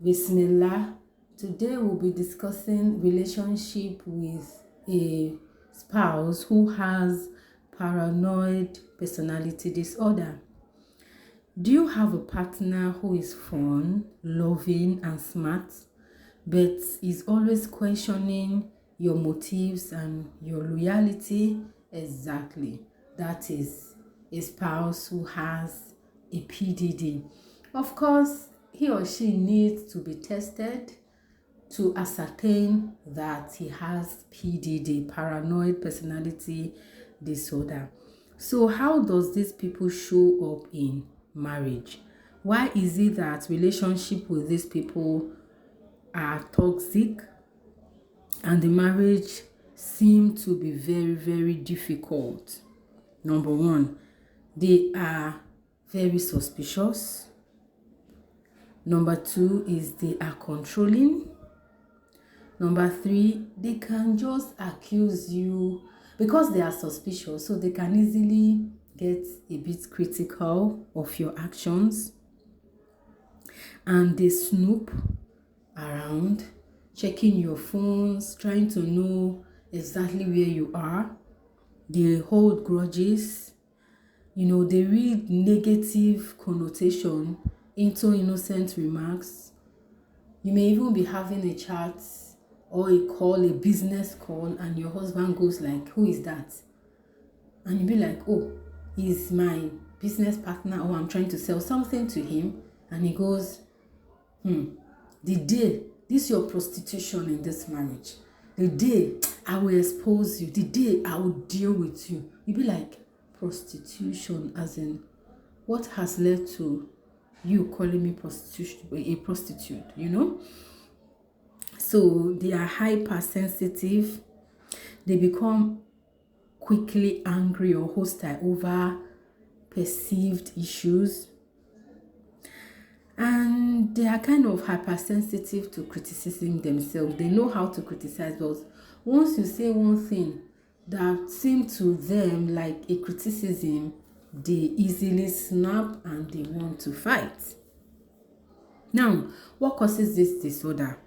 Bismillah. Today we'll be discussing relationship with a spouse who has paranoid personality disorder. Do you have a partner who is fun, loving, and smart, but is always questioning your motives and your loyalty? Exactly. That is a spouse who has a PDD. Of course, he or she needs to be tested to ascertain that he has PDD, paranoid personality disorder. So how does these people show up in marriage? Why is it that relationship with these people are toxic and the marriage seem to be very, very difficult? Number one, they are very suspicious. Number two is they are controlling. Number three, they can just accuse you because they are suspicious, so they can easily get a bit critical of your actions. And they snoop around, checking your phones, trying to know exactly where you are. They hold grudges. They read negative connotation into innocent remarks. You may even be having a chat or a call, a business call, and your husband goes like, "Who is that?" And you be like, "Oh, he's my business partner, or I'm trying to sell something to him." And he goes, "The day, this is your prostitution in this marriage. The day I will expose you, the day I will deal with you." You be like, prostitution, as in, what has led to you calling me a prostitute, So they are hypersensitive. They become quickly angry or hostile over perceived issues. And they are kind of hypersensitive to criticism themselves. They know how to criticize, but once you say one thing that seems to them like a criticism, they easily snap and they want to fight. Now, what causes this disorder?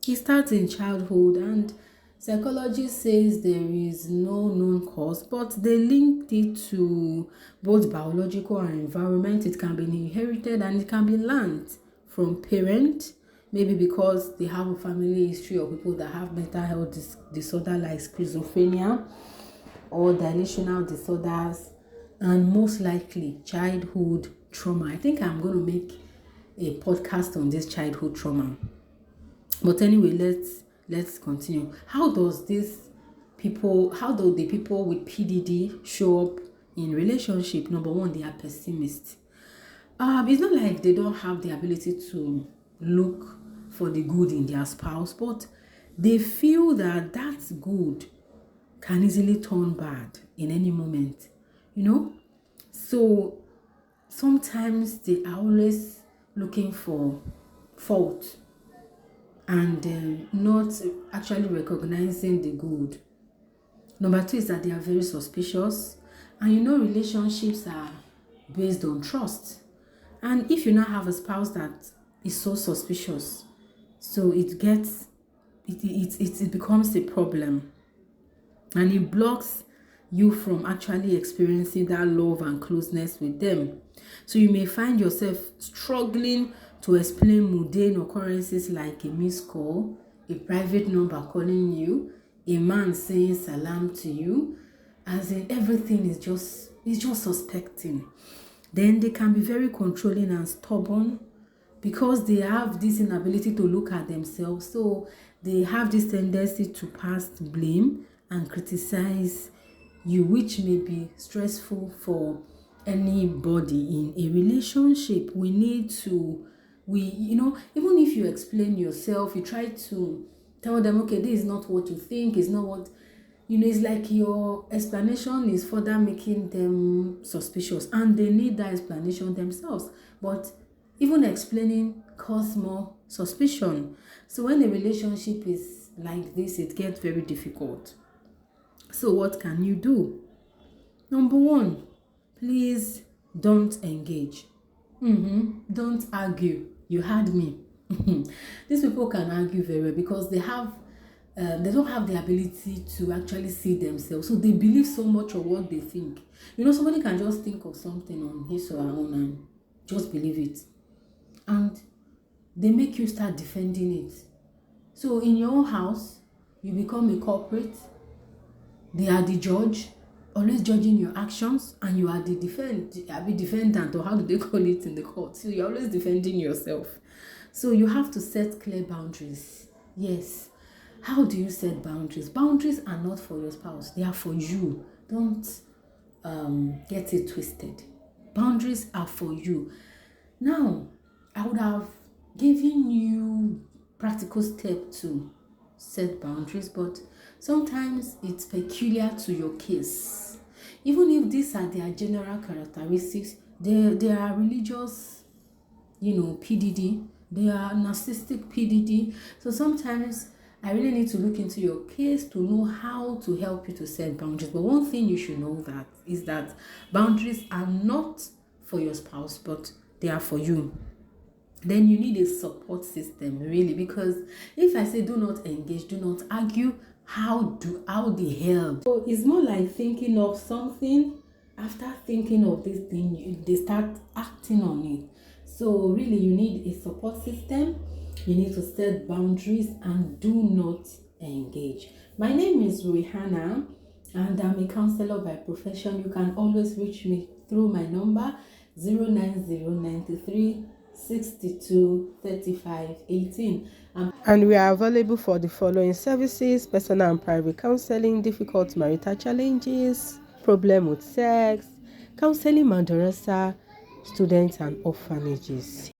It starts in childhood, and psychology says there is no known cause, but they linked it to both biological and environment. It can be inherited and it can be learned from parents, maybe because they have a family history of people that have mental health disorder like schizophrenia or delusional disorders, and most likely childhood trauma. I think I'm going to make a podcast on this childhood trauma. But anyway, let's continue. How do the people with PDD show up in relationship? Number one, they are pessimists. It's not like they don't have the ability to look for the good in their spouse, but they feel that that's good can easily turn bad in any moment, So sometimes they are always looking for fault and not actually recognizing the good. Number two is that they are very suspicious. And relationships are based on trust. And if you now have a spouse that is so suspicious, so it becomes a problem. And it blocks you from actually experiencing that love and closeness with them. So you may find yourself struggling to explain mundane occurrences like a missed call, a private number calling you, a man saying salam to you, as in everything is just suspecting. Then they can be very controlling and stubborn because they have this inability to look at themselves. So they have this tendency to pass blame and criticize you, which may be stressful for anybody in a relationship. Even if you explain yourself, you try to tell them, okay, this is not what you think, it's not what, it's like your explanation is further making them suspicious and they need that explanation themselves. But even explaining causes more suspicion. So when a relationship is like this, it gets very difficult. So what can you do? Number one, please don't engage. Don't argue. You heard me. These people can argue very well because they don't have the ability to actually see themselves. So they believe so much of what they think. Somebody can just think of something on his or her own and just believe it. And they make you start defending it. So in your own house, you become a culprit. They are the judge, always judging your actions, and you are the defendant, or how do they call it in the court? So you're always defending yourself. So you have to set clear boundaries. Yes. How do you set boundaries? Boundaries are not for your spouse. They are for you. Don't get it twisted. Boundaries are for you. Now, I would have given you practical steps to set boundaries, but sometimes it's peculiar to your case. Even if these are their general characteristics, they are religious, PDD. They are narcissistic PDD. So sometimes I really need to look into your case to know how to help you to set boundaries. But one thing you should know is that boundaries are not for your spouse, but they are for you. Then you need a support system, really, because if I say do not engage, do not argue, how the hell? So it's more like thinking of something. After thinking of this thing, they start acting on it. So really, you need a support system. You need to set boundaries and do not engage. My name is Rihanna, and I'm a counselor by profession. You can always reach me through my number 09093 62 35 18. And we are available for the following services: personal and private counseling, difficult marital challenges, problem with sex, counseling madrasa, students and orphanages.